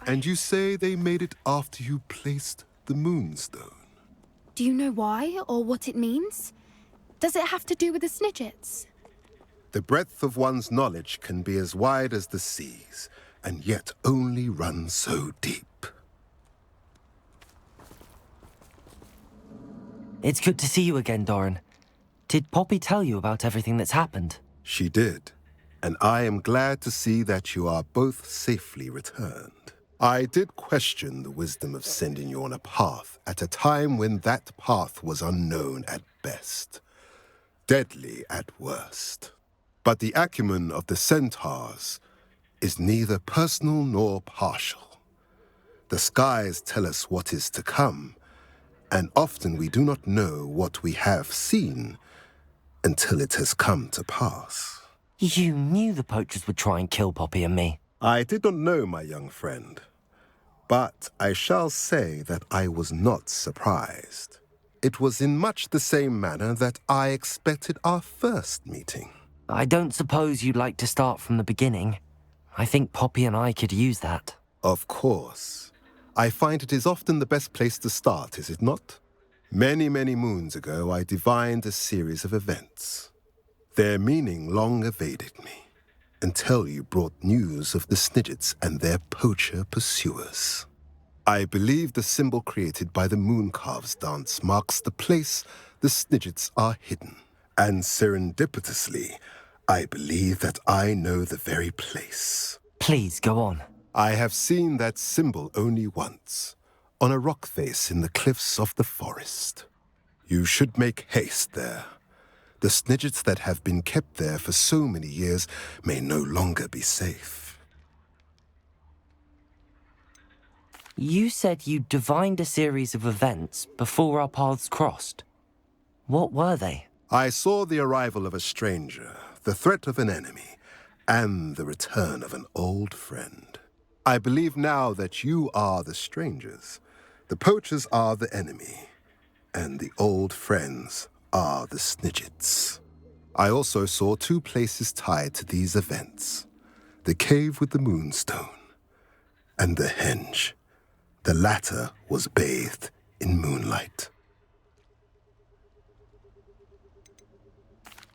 And you say they made it after you placed the moonstone? Do you know why, or what it means? Does it have to do with the Snidgets? The breadth of one's knowledge can be as wide as the seas, and yet only run so deep. It's good to see you again, Doran. Did Poppy tell you about everything that's happened? She did, and I am glad to see that you are both safely returned. I did question the wisdom of sending you on a path at a time when that path was unknown at best, deadly at worst. But the acumen of the centaurs is neither personal nor partial. The skies tell us what is to come, and often we do not know what we have seen until it has come to pass. You knew the poachers would try and kill Poppy and me. I did not know, my young friend, but I shall say that I was not surprised. It was in much the same manner that I expected our first meeting. I don't suppose you'd like to start from the beginning. I think Poppy and I could use that. Of course. I find it is often the best place to start, is it not? Many, many moons ago, I divined a series of events. Their meaning long evaded me, until you brought news of the Snidgets and their poacher pursuers. I believe the symbol created by the Mooncalves dance marks the place the Snidgets are hidden. And serendipitously, I believe that I know the very place. Please, go on. I have seen that symbol only once, on a rock face in the cliffs of the forest. You should make haste there. The Snidgets that have been kept there for so many years may no longer be safe. You said you divined a series of events before our paths crossed. What were they? I saw the arrival of a stranger, the threat of an enemy, and the return of an old friend. I believe now that you are the strangers, the poachers are the enemy, and the old friends are the Snidgets. I also saw two places tied to these events, the cave with the moonstone and the henge. The latter was bathed in moonlight.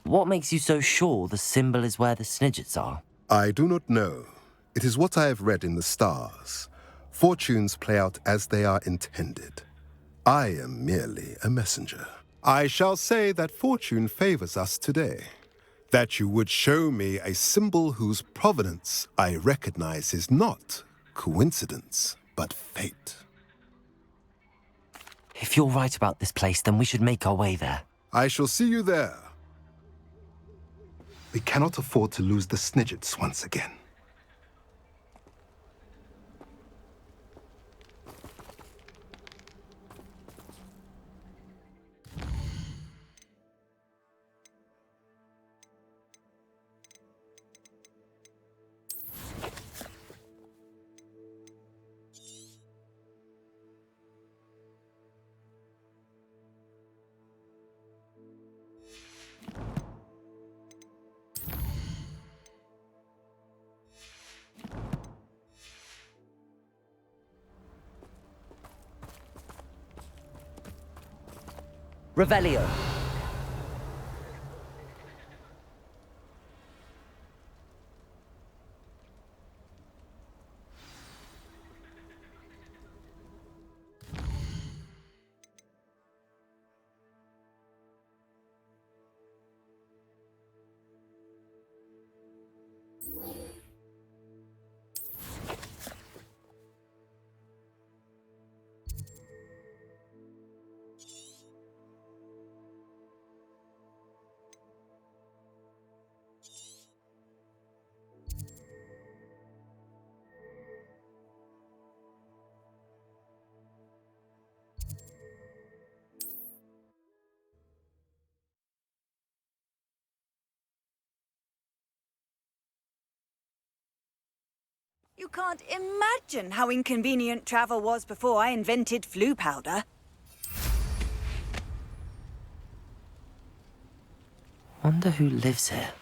What makes you so sure the symbol is where the Snidgets are? I do not know. It is what I have read in the stars. Fortunes play out as they are intended. I am merely a messenger. I shall say that fortune favors us today. That you would show me a symbol whose provenance I recognize is not coincidence, but fate. If you're right about this place, then we should make our way there. I shall see you there. We cannot afford to lose the Snidgets once again. Revelio. You can't imagine how inconvenient travel was before I invented flu powder. Wonder who lives here. –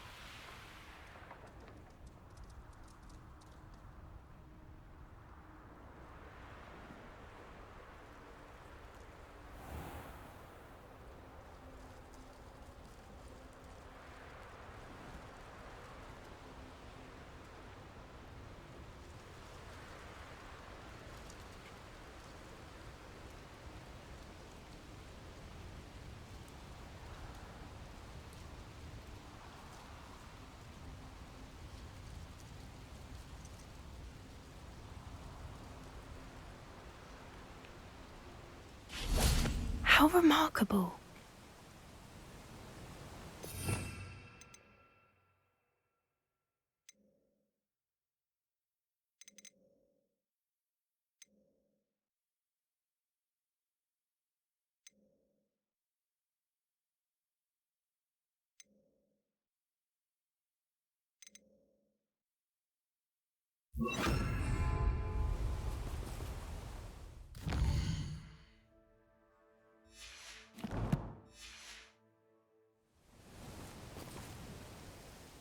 How remarkable.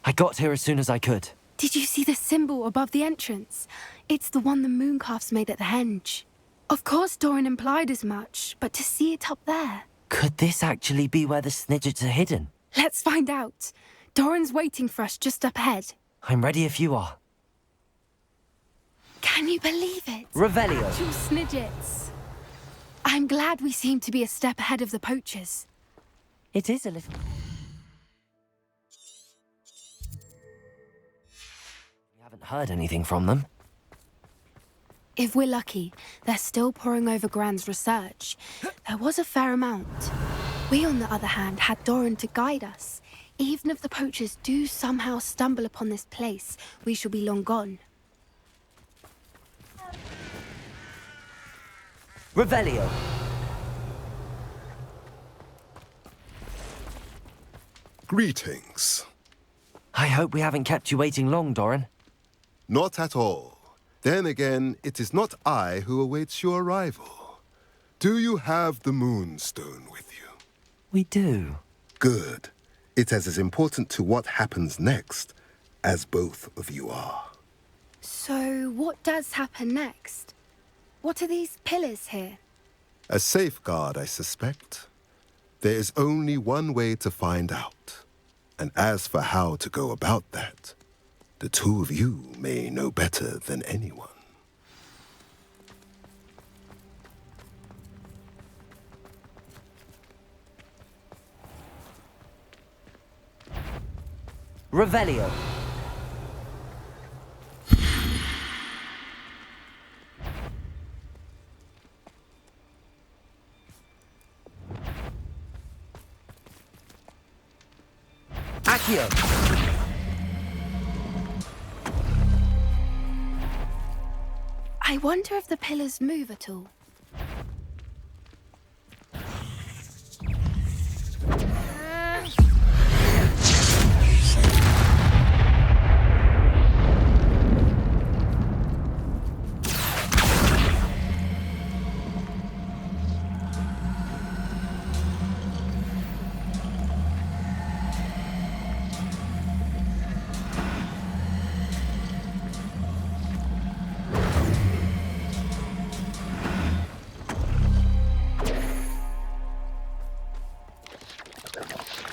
I got here as soon as I could. Did you see the symbol above the entrance? It's the one the mooncalves made at the henge. Of course Doran implied as much, but to see it up there... Could this actually be where the Snidgets are hidden? Let's find out. Doran's waiting for us just up ahead. I'm ready if you are. Can you believe it? Revelio. Actual Snidgets. I'm glad we seem to be a step ahead of the poachers. It is a little... We haven't heard anything from them. If we're lucky, they're still poring over Gran's research. There was a fair amount. We, on the other hand, had Doran to guide us. Even if the poachers do somehow stumble upon this place, we shall be long gone. Revelio. Greetings. I hope we haven't kept you waiting long, Doran. Not at all. Then again, it is not I who awaits your arrival. Do you have the Moonstone with you? We do. Good. It is as important to what happens next as both of you are. So, what does happen next? What are these pillars here? A safeguard, I suspect. There is only one way to find out. And as for how to go about that, the two of you may know better than anyone. Revelio. Accio. I wonder if the pillars move at all.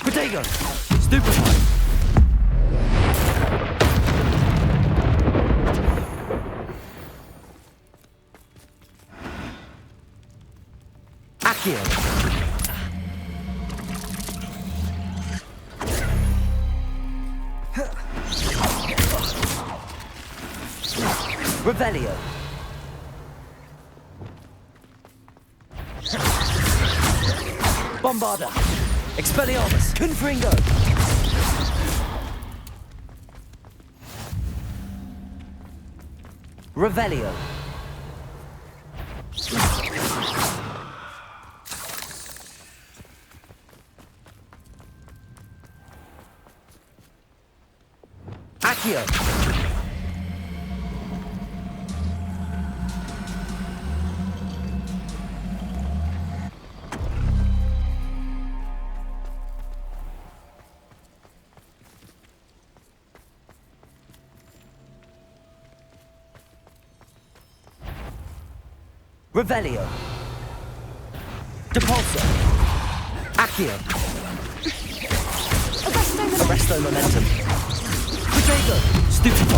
Protego! Stupefy! Accio! Revelio! Bombarda! Expelliarmus! Confringo! Revelio! Accio! Revelio. Depulso. Accio. Arresto momentum. Protego. Stupefy.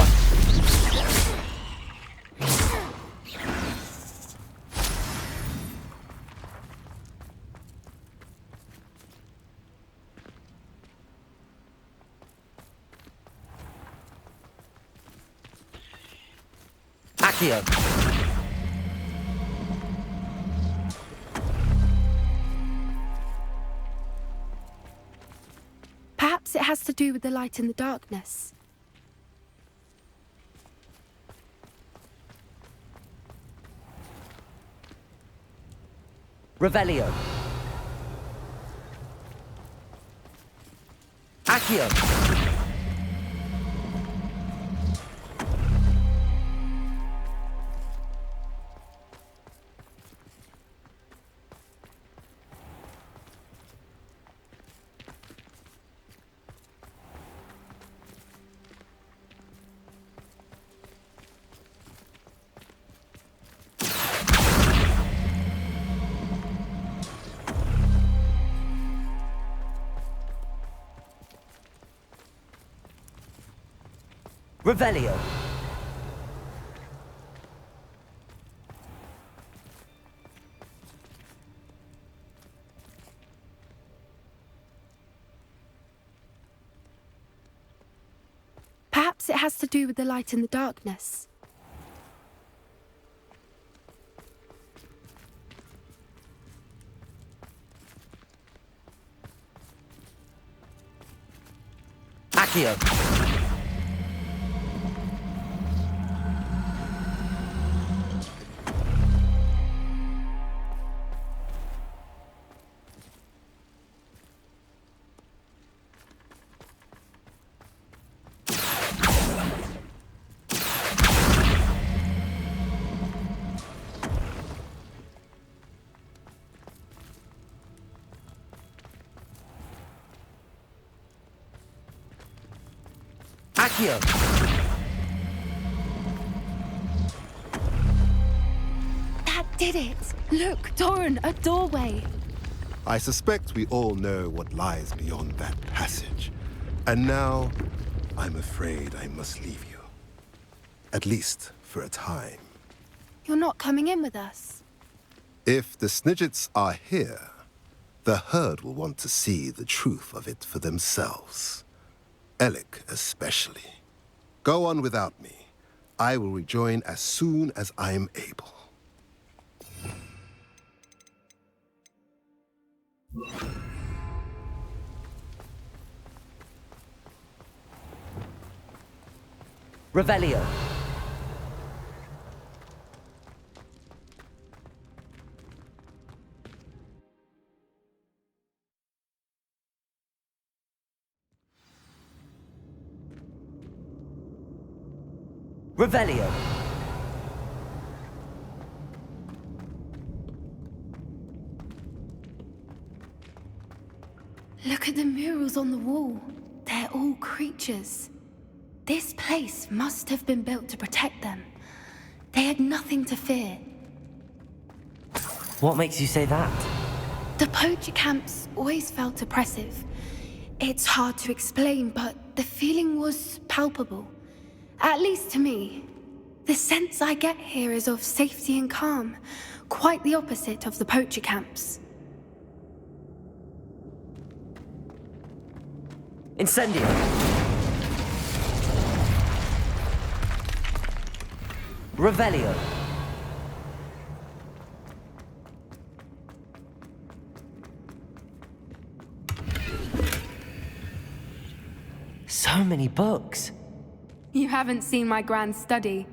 Accio. to do with the light in the darkness. Revelio. Accio. Revelio. Perhaps it has to do with the light in the darkness. Accio. Accio. That did it! Look, Doran, a doorway! I suspect we all know what lies beyond that passage. And now, I'm afraid I must leave you. At least for a time. You're not coming in with us. If the Snidgets are here, the herd will want to see the truth of it for themselves. Alec especially. Go on without me. I will rejoin as soon as I am able. Revelio. Revelio. Look at the murals on the wall. They're all creatures. This place must have been built to protect them. They had nothing to fear. What makes you say that? The poacher camps always felt oppressive. It's hard to explain, but the feeling was palpable. At least to me. The sense I get here is of safety and calm, quite the opposite of the poacher camps. Incendio. Revelio. So many books. You haven't seen my grand study.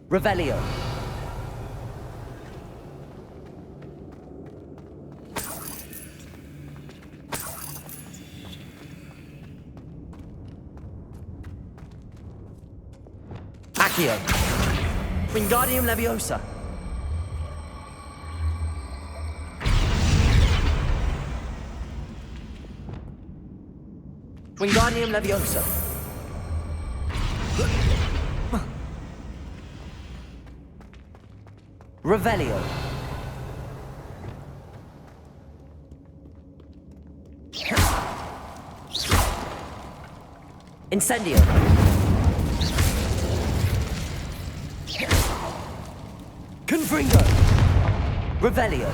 Revelio. Accio. Wingardium Leviosa. Wingardium Leviosa. Revelio. Incendio! Confringo! Revelio!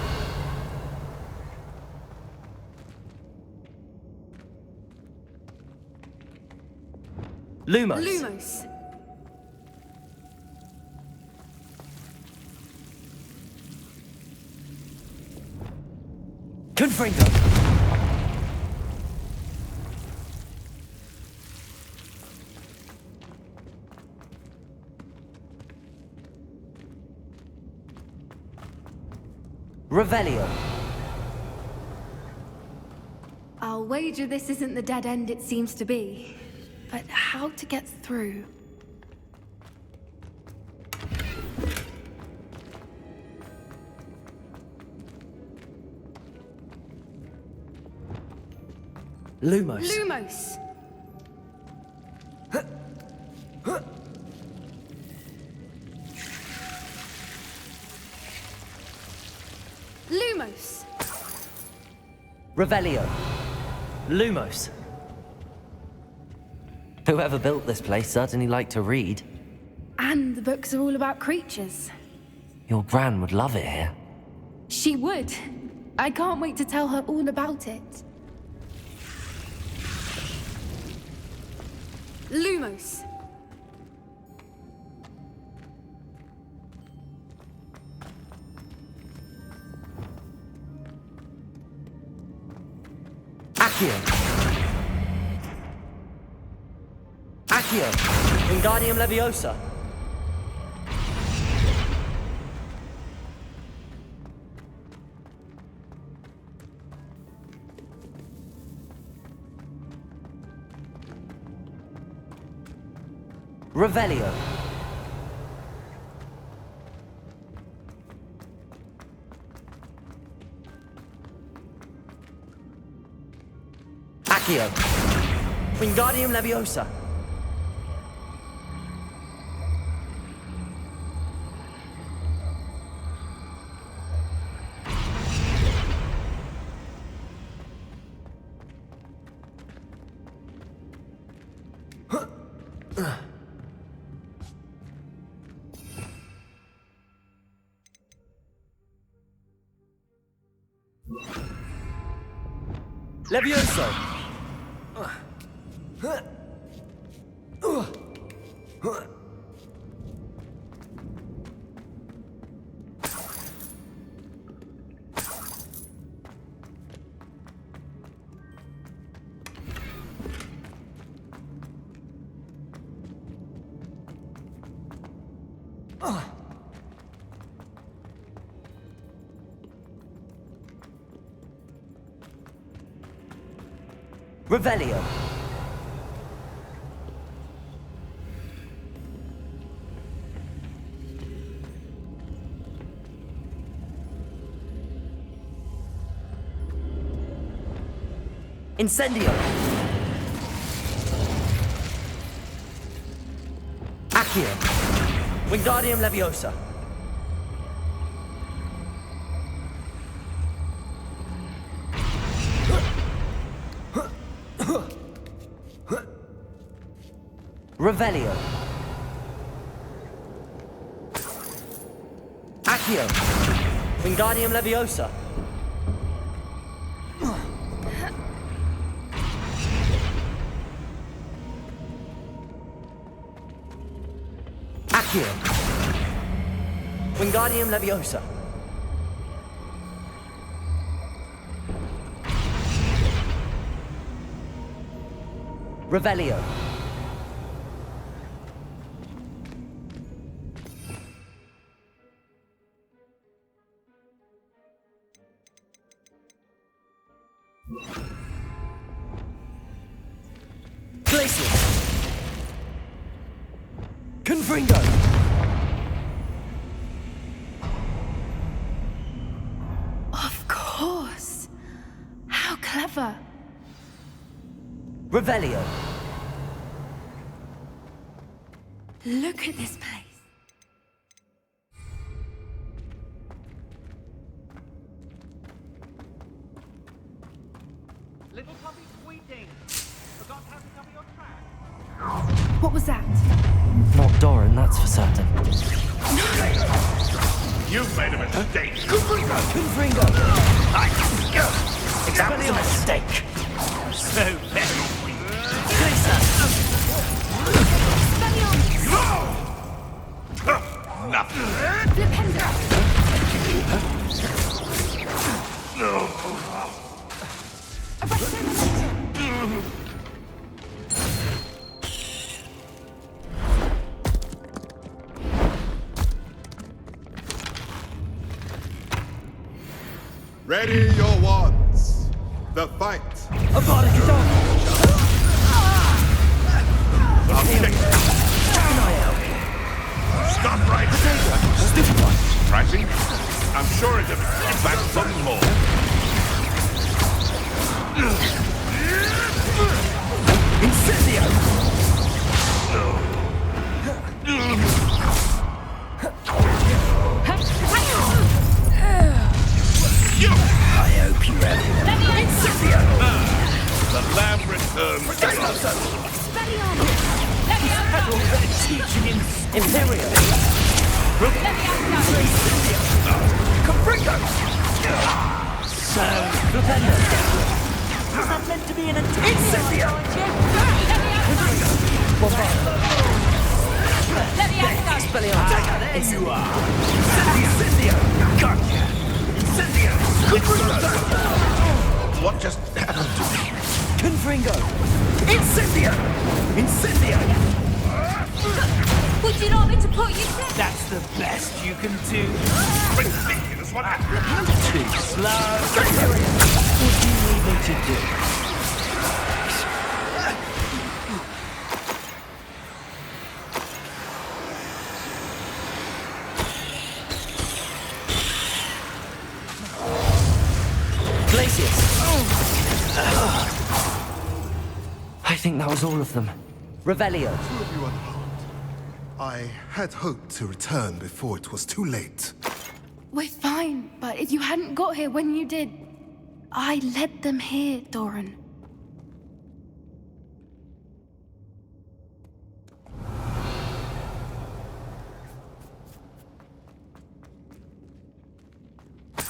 Lumos! Lumos. Confringo! Revelio! I'll wager this isn't the dead end it seems to be. But how to get through? Lumos! Lumos! Lumos! Revelio! Lumos! Whoever built this place certainly liked to read. And the books are all about creatures. Your Gran would love it here. She would. I can't wait to tell her all about it. Lumos. Accio! Accio! Wingardium Leviosa! Revelio! Accio! Wingardium Leviosa! Levioso! Revelio! Incendio! Accio! Wingardium Leviosa! Revelio! Accio! Wingardium Leviosa! Accio! Wingardium Leviosa! Revelio! Glacius! Confringo! Of course. How clever. Revelio! Look at this place. Little puppy squeaking. Forgot how to cover your tracks. What was that? Not Doran, that's for certain. You've made a mistake. Confringo! That was a mistake. So very weak. Nothing. Ready your wands. The fight. Stop right there. Surprising? I'm sure it in fact something more. Incendio! I hope you're ready. Incendio! The lamb returns. Teaching him Imperial. Confringo! So, Propender. Was that meant to be an attack? Incendio! There you are. Incendio! Gotcha! Incendio! What just happened to me? Confringo. Incendio! Incendio! Would you like me to put you down? That's the best you can do. Ridiculous, what happened? Too slow. What do you need me to do? I think that was all of them. Revelio. Two of you unharmed. I had hoped to return before it was too late. We're fine, but if you hadn't got here when you did, I led them here, Doran.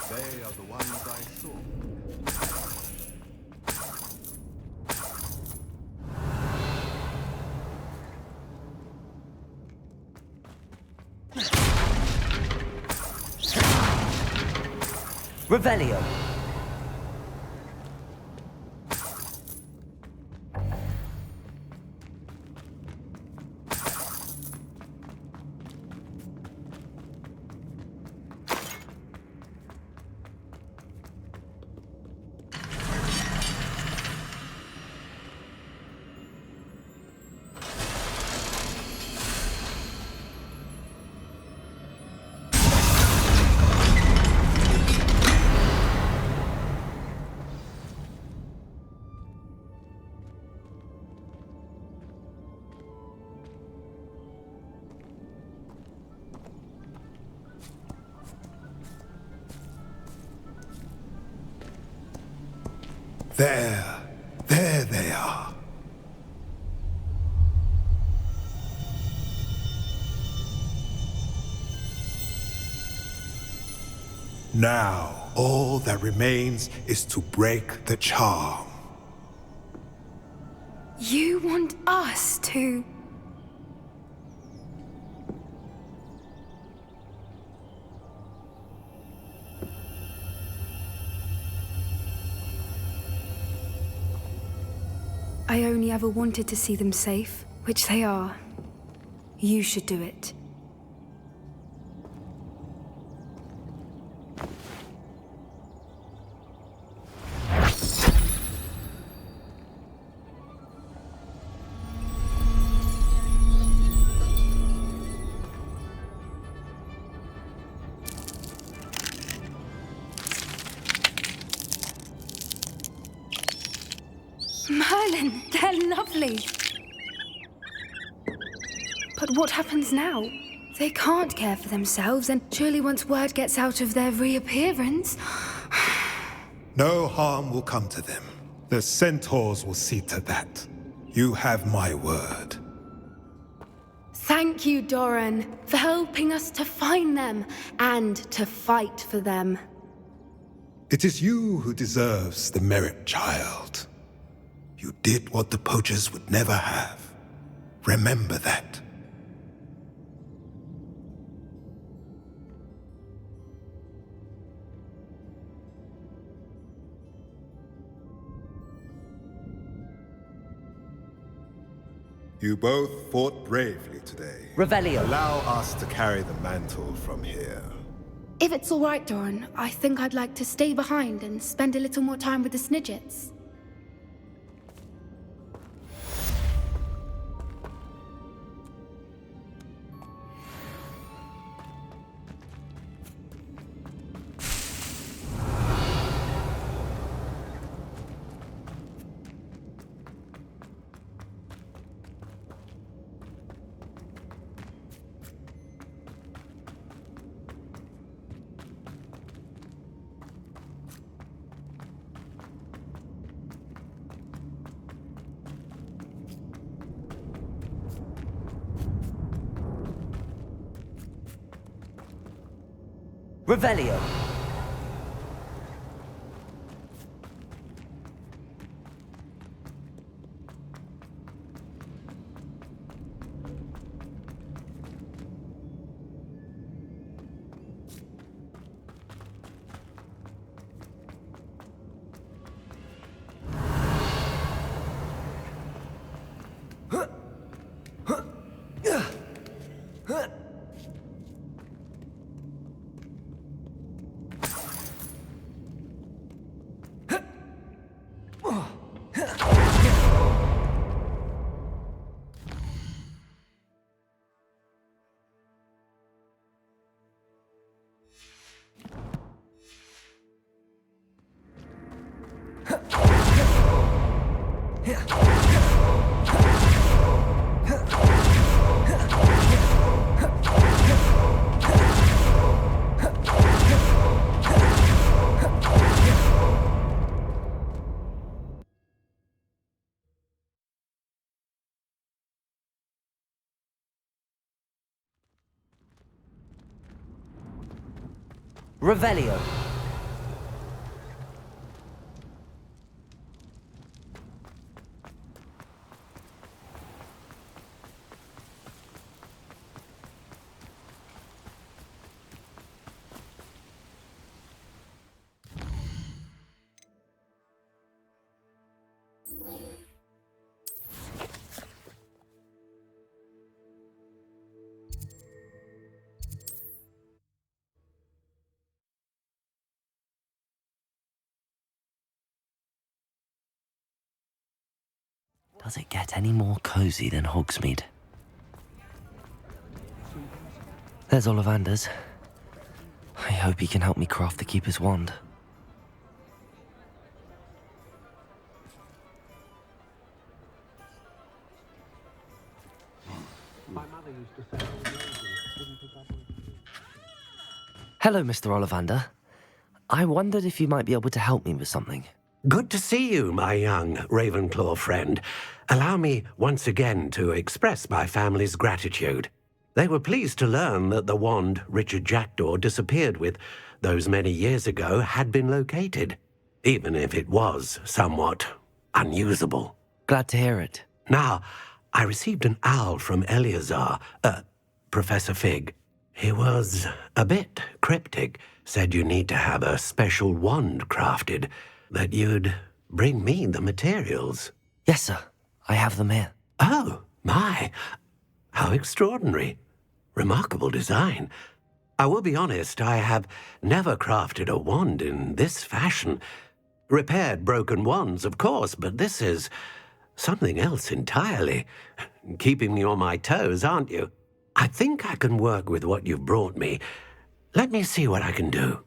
They are the ones I saw. Revelio. There they are. Now, all that remains is to break the charm. You want us to... I only ever wanted to see them safe, which they are. You should do it. Merlin, they're lovely. But what happens now? They can't care for themselves, and surely once word gets out of their reappearance... No harm will come to them. The centaurs will see to that. You have my word. Thank you, Doran, for helping us to find them and to fight for them. It is you who deserves the merit, child. You did what the poachers would never have. Remember that. You both fought bravely today. Revelio. Allow us to carry the mantle from here. If it's all right, Doran, I think I'd like to stay behind and spend a little more time with the Snidgets. Revelio. Revelio. Does it get any more cozy than Hogsmeade? There's Ollivander's. I hope he can help me craft the Keeper's wand. Hello, Mr. Ollivander. I wondered if you might be able to help me with something. Good to see you, my young Ravenclaw friend. Allow me once again to express my family's gratitude. They were pleased to learn that the wand Richard Jackdaw disappeared with those many years ago had been located, even if it was somewhat unusable. Glad to hear it. Now, I received an owl from Eleazar, Professor Fig. He was a bit cryptic, said you need to have a special wand crafted, that you'd bring me the materials. Yes, sir. I have them here. Oh, my. How extraordinary. Remarkable design. I will be honest, I have never crafted a wand in this fashion. Repaired broken wands, of course, but this is something else entirely. Keeping me on my toes, aren't you? I think I can work with what you've brought me. Let me see what I can do.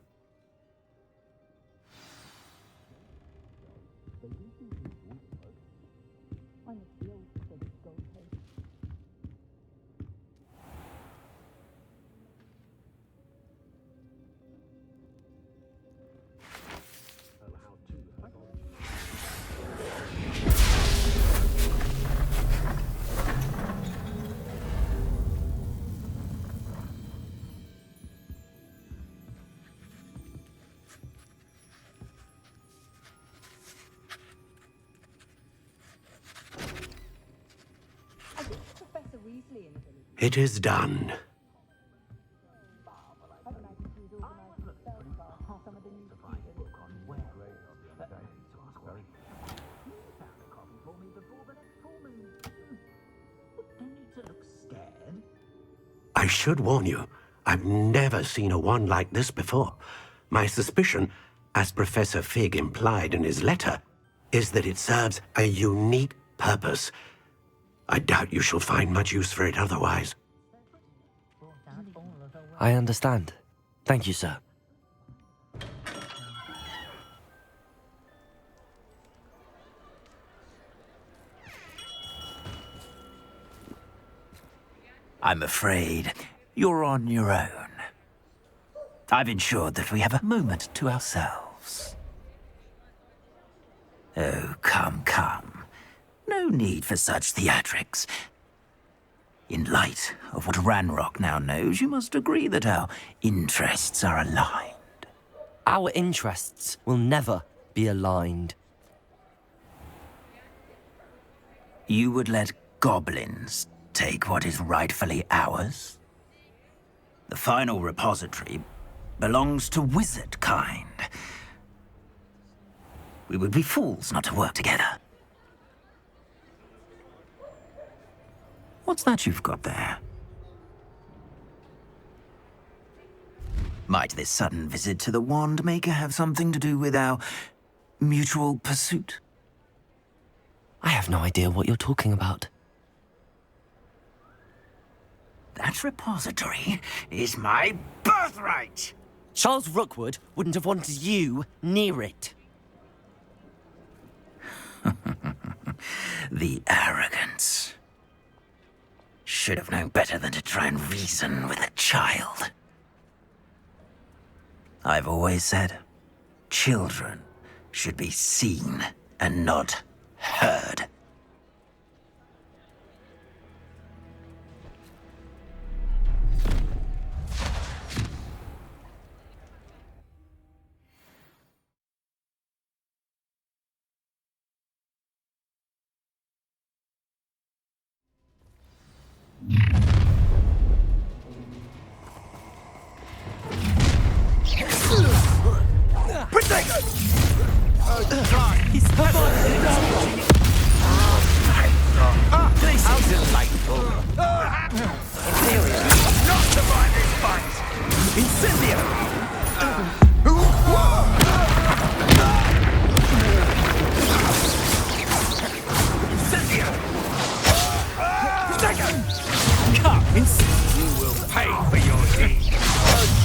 It is done. I should warn you, I've never seen a wand like this before. My suspicion, as Professor Fig implied in his letter, is that it serves a unique purpose. I doubt you shall find much use for it otherwise. I understand. Thank you, sir. I'm afraid you're on your own. I've ensured that we have a moment to ourselves. Oh, come, come. No need for such theatrics. In light of what Ranrock now knows, you must agree that our interests are aligned. Our interests will never be aligned. You would let goblins take what is rightfully ours? The final repository belongs to wizard kind. We would be fools not to work together. What's that you've got there? Might this sudden visit to the Wand Maker have something to do with our mutual pursuit? I have no idea what you're talking about. That repository is my birthright! Charles Rookwood wouldn't have wanted you near it. The arrogance. Should have known better than to try and reason with a child. I've always said, children should be seen and not heard.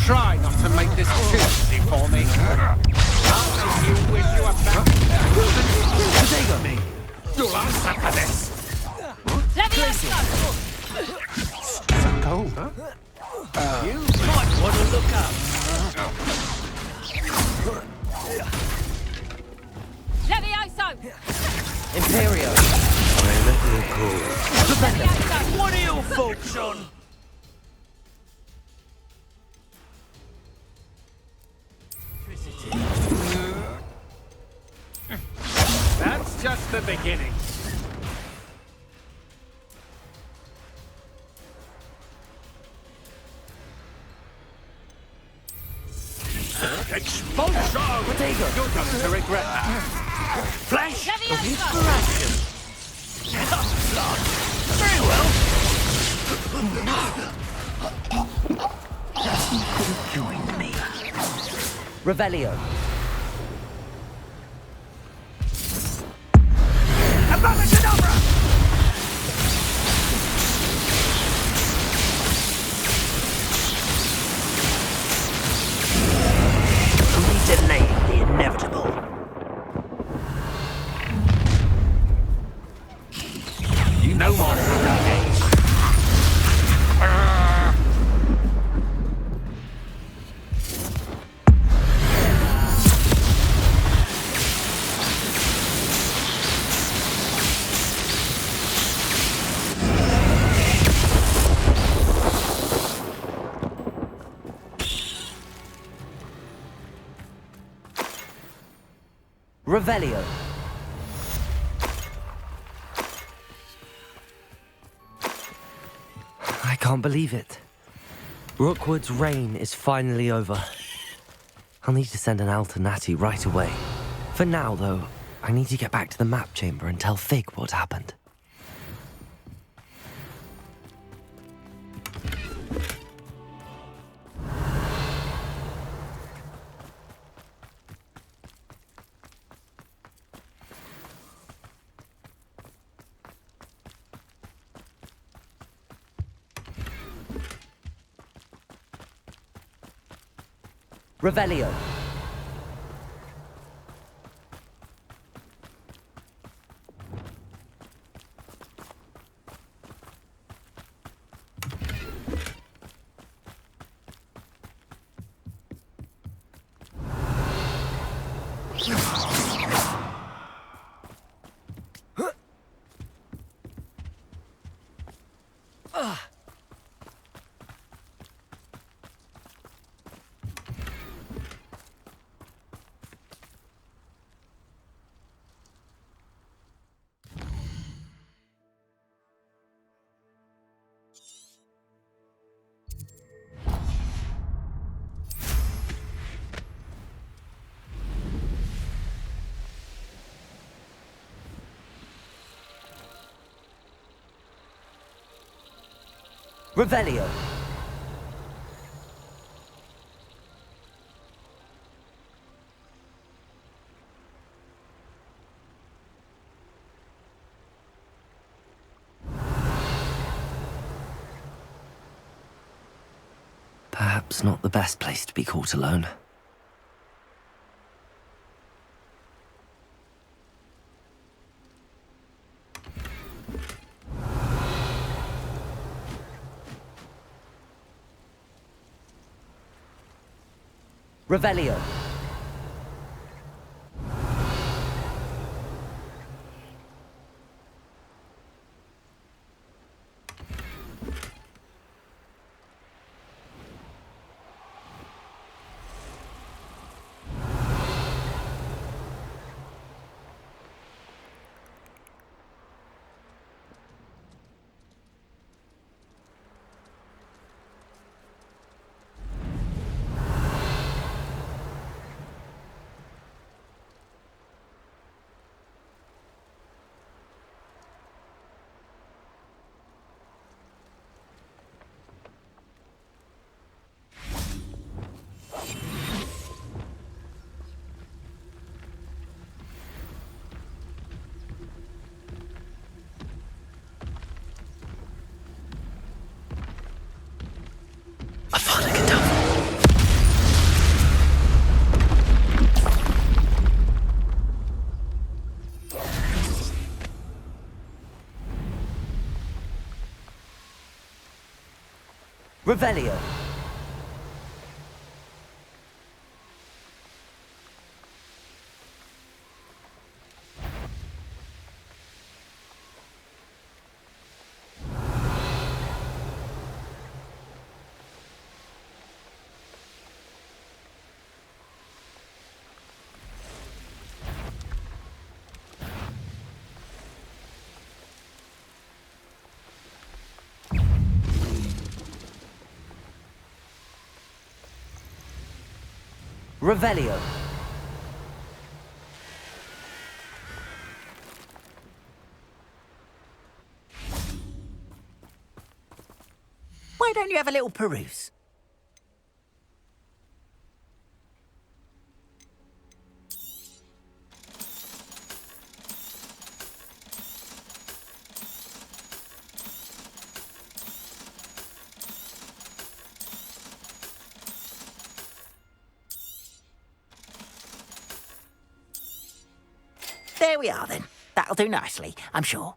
Try not to make this too easy for me. I'll make you wish you were back. Me. You'll answer for this. Go, huh? You might want to look up. Levioso! Imperio! Levioso! What are your thoughts on? That's just the beginning. Exposure! You're going to regret that. Flash of inspiration. Very well. Join me. Revelio. Only delaying the inevitable. You know more than that, eh? Revelio. I I can't believe it. Rookwood's reign is finally over. I'll need to send an owl to Natty right away. For now, though, I need to get back to the map chamber and tell Fig what happened. Revelio. Revelio. Perhaps not the best place to be caught alone. Revelio. I finally can tell. Revelio. Revelio. Why don't you have a little peruse? There we are then. That'll do nicely, I'm sure.